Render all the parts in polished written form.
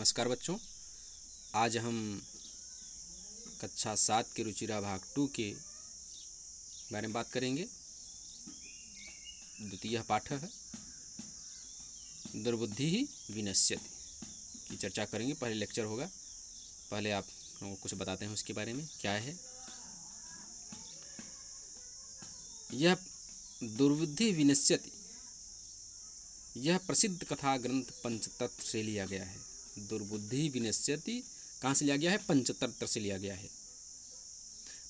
नमस्कार बच्चों, आज हम कक्षा 7 के रुचिरा भाग 2 के बारे में बात करेंगे। द्वितीय पाठ है दुर्बुद्धि ही विनश्यति की चर्चा करेंगे। पहले लेक्चर होगा, पहले आप लोगों को कुछ बताते हैं उसके बारे में क्या है। यह दुर्बुद्धि विनश्यति यह प्रसिद्ध कथा ग्रंथ पंचतंत्र से लिया गया है। दुर्बुद्धि विनश्यति कहाँ से लिया गया है? पंचतंत्र से लिया गया है।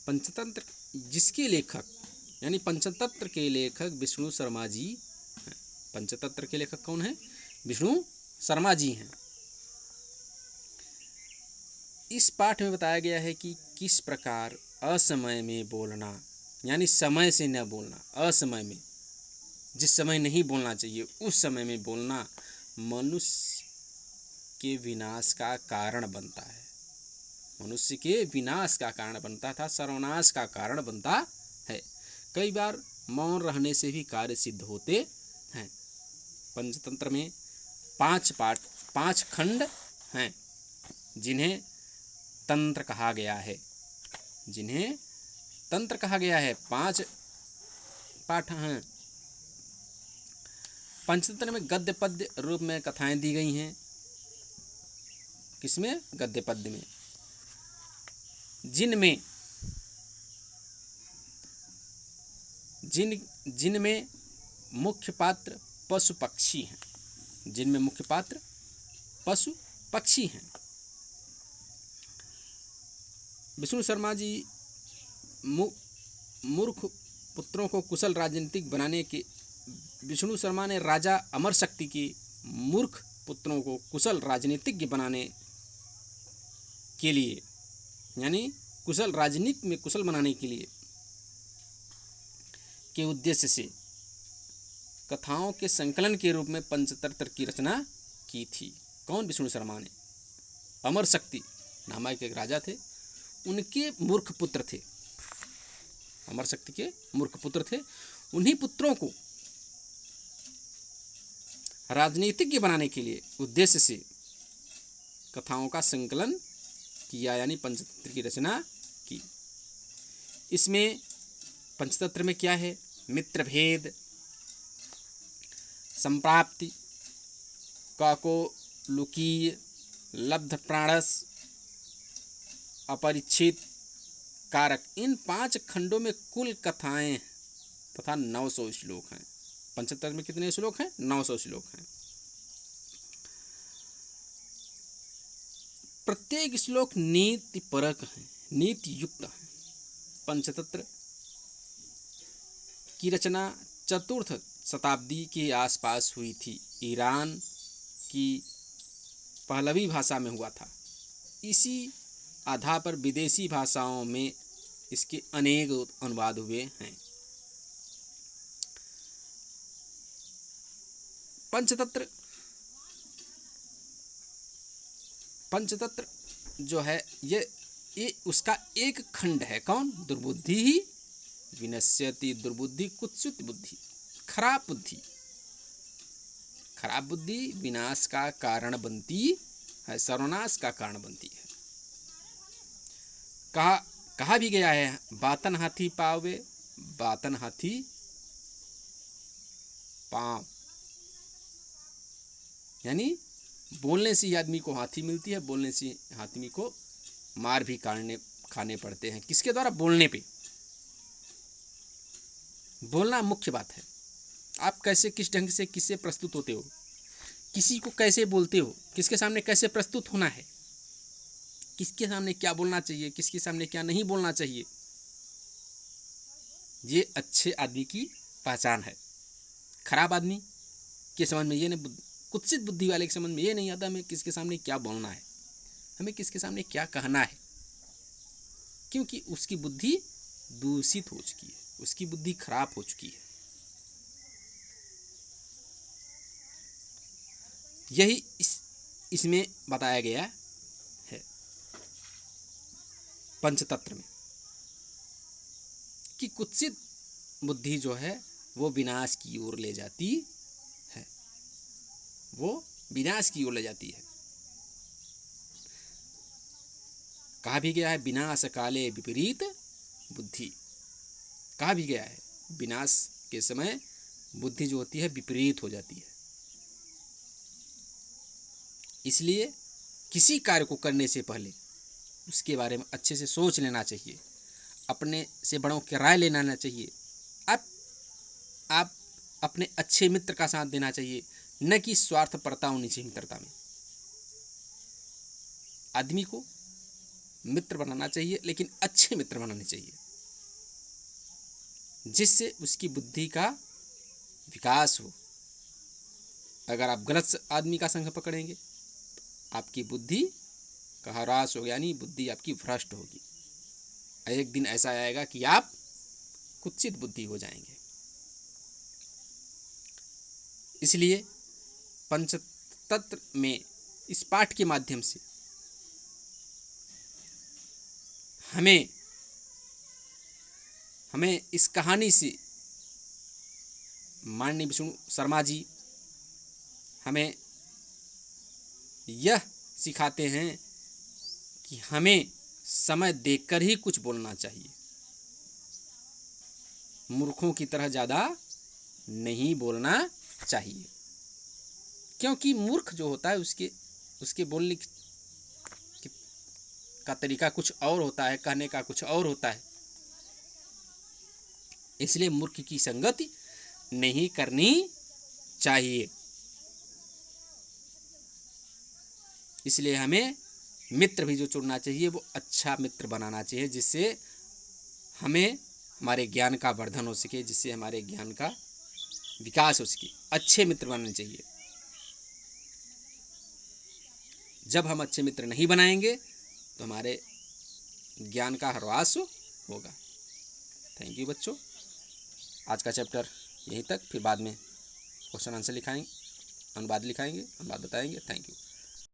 पंचतंत्र जिसके लेखक यानी पंचतंत्र के लेखक विष्णु शर्मा जी हैं। पंचतंत्र के लेखक कौन है? विष्णु शर्मा जी हैं। इस पाठ में बताया गया है कि किस प्रकार असमय में बोलना यानी समय से न बोलना, असमय में जिस समय नहीं बोलना चाहिए उस समय में बोलना मनुष्य के विनाश का कारण बनता है। मनुष्य के विनाश का कारण बनता था, सर्वनाश का कारण बनता है। कई बार मौन रहने से भी कार्य सिद्ध होते हैं। पंचतंत्र में 5 खंड हैं जिन्हें तंत्र कहा गया है। 5 पाठ हैं। पंचतंत्र में गद्य पद्य रूप में कथाएं दी गई हैं। किसमें? गद्य पद्य में, जिनमें मुख्य पात्र पशु पक्षी हैं। विष्णु शर्मा जी मूर्ख पुत्रों को कुशल राजनीतिक बनाने के विष्णु शर्मा ने राजा अमर शक्ति के मूर्ख पुत्रों को कुशल राजनीतिज्ञ बनाने के लिए यानी कुशल राजनीति में कुशल बनाने के लिए के उद्देश्य से कथाओं के संकलन के रूप में पंचतंत्र की रचना की थी। कौन? विष्णु शर्मा ने। अमर शक्ति नामक एक राजा थे, उनके मूर्ख पुत्र थे। अमर शक्ति के मूर्ख पुत्र थे। उन्हीं पुत्रों को राजनीतिज्ञ बनाने के लिए उद्देश्य से कथाओं का संकलन किया यानी पंचतंत्र की रचना की। इसमें पंचतंत्र में क्या है? मित्रभेद, संप्राप्ति, काकोलुकीय, लब्ध प्राणस, अपरिच्छिद, कारक, इन 5 खंडों में कुल कथाएं तथा 900 श्लोक हैं। पंचतंत्र में कितने श्लोक हैं? 900 श्लोक हैं। प्रत्येक श्लोक नीति परक है, नीति युक्त है। पंचतंत्र की रचना 4th शताब्दी के आसपास हुई थी। ईरान की पहलवी भाषा में हुआ था। इसी आधार पर विदेशी भाषाओं में इसके अनेक अनुवाद हुए हैं। पंचतंत्र जो है ये उसका एक खंड है। कौन? दुर्बुद्धि ही विनश्यति। दुर्बुद्धि कुत्सित बुद्धि, खराब बुद्धि विनाश का कारण बनती है, सर्वनाश का कारण बनती है। कहा भी गया है, बातन हाथी पावे बातन हाथी पाँव, यानी बोलने से ही आदमी को हाथी मिलती है, बोलने से आदमी को मार भी खाने पड़ते हैं। किसके द्वारा? बोलने पे। बोलना मुख्य बात है। आप कैसे, किस ढंग से किससे प्रस्तुत होते हो, किसी को कैसे बोलते हो, किसके सामने कैसे प्रस्तुत होना है, किसके सामने क्या बोलना चाहिए, किसके सामने क्या नहीं बोलना चाहिए, ये अच्छे आदमी की पहचान है। खराब आदमी के समझ में ये नहीं, कुत्सित बुद्धि वाले के समझ में ये नहीं आता हमें किसके सामने क्या बोलना है, हमें किसके सामने क्या कहना है, क्योंकि उसकी बुद्धि दूषित हो चुकी है, उसकी बुद्धि खराब हो चुकी है। यही इसमें बताया गया है पंचतंत्र में कि कुत्सित बुद्धि जो है वो विनाश की ओर ले जाती है। कहा भी गया है विनाश काले विपरीत बुद्धि। कहा भी गया है विनाश के समय बुद्धि जो होती है विपरीत हो जाती है। इसलिए किसी कार्य को करने से पहले उसके बारे में अच्छे से सोच लेना चाहिए, अपने से बड़ों की राय लेना चाहिए। आप अपने अच्छे मित्र का साथ देना चाहिए, न कि स्वार्थपरता होनी चाहिए मित्रता में। आदमी को मित्र बनाना चाहिए, लेकिन अच्छे मित्र बनाने चाहिए जिससे उसकी बुद्धि का विकास हो। अगर आप गलत आदमी का संग पकड़ेंगे आपकी बुद्धि का ह्रास होगा, यानी बुद्धि आपकी भ्रष्ट होगी। एक दिन ऐसा आएगा कि आप कुत्सित बुद्धि हो जाएंगे। इसलिए पंचतत्व में इस पाठ के माध्यम से हमें इस कहानी से माननीय विष्णु शर्मा जी हमें यह सिखाते हैं कि हमें समय देखकर ही कुछ बोलना चाहिए, मूर्खों की तरह ज़्यादा नहीं बोलना चाहिए। क्योंकि मूर्ख जो होता है उसके बोलने का तरीका कुछ और होता है, कहने का कुछ और होता है। इसलिए मूर्ख की संगति नहीं करनी चाहिए। इसलिए हमें मित्र भी जो चुनना चाहिए वो अच्छा मित्र बनाना चाहिए, जिससे हमें हमारे ज्ञान का वर्धन हो सके, जिससे हमारे ज्ञान का विकास हो सके। अच्छे मित्र बनाने चाहिए। जब हम अच्छे मित्र नहीं बनाएंगे तो हमारे ज्ञान का ह्रास होगा। थैंक यू बच्चों। आज का चैप्टर यहीं तक, फिर बाद में क्वेश्चन आंसर लिखाएंगे, अनुवाद लिखाएंगे, अनुवाद बताएंगे। Thank you.